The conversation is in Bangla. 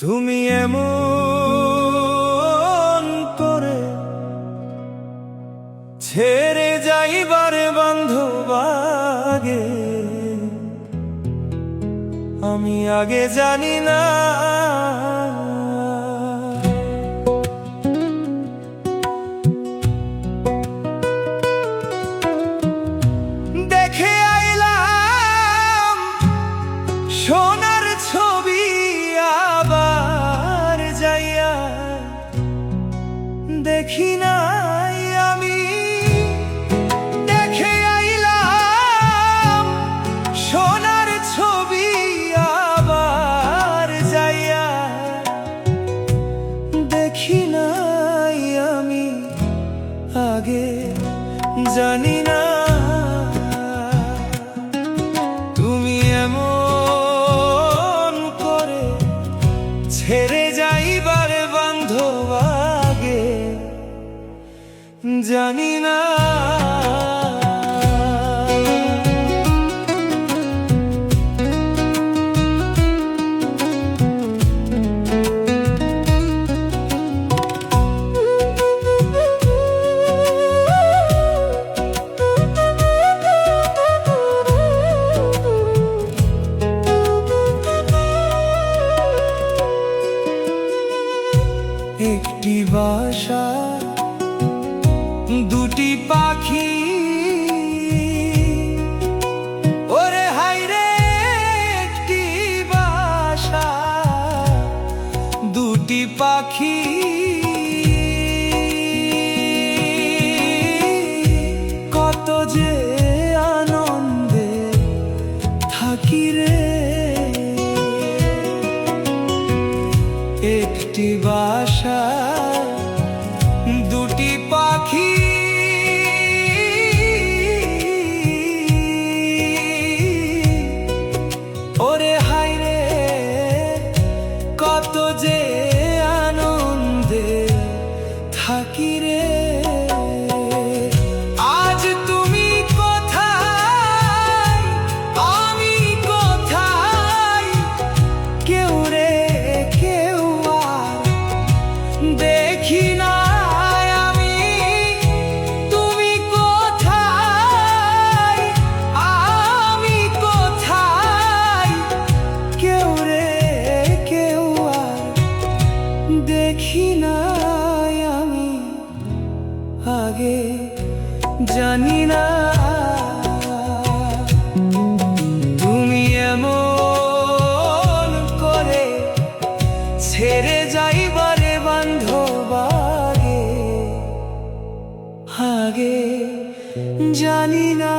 তুমি এমন করে ছেড়ে যাইবারে বান্ধব আগে, আমি আগে জানি না। দেখে আইলাম সোনার ছবি, আবার যাইয়া দেখি নাই আমি। দেখে আইলাম সোনার ছবি, আবার যাইয়া দেখি নাই আমি আগে জানি না। তুমি এমন করে ছেড়ে যাইবারে বান্ধব আগে, জানি না। একটি বাসা দুটি পাখি, ওরে হায়রে একটি বাসা দুটি পাখি। কত যে আনন্দে থাকি রে, একটি বাসা দুটি পাখি। ওরে হায়রে কত যে আনন্দে থাকি রে। আজ তুমি কোথায়, আমি কোথায়, কেউ রে কেউ আর দেখি না আমি। তুমি কোথায়, আমি কোথায়, কেউ রে কেউ আর দেখি না আমি আগে জানি না। তুমি এমন করে ছেড়ে যাইবারে বান্ধব আগে, আগে জানি না।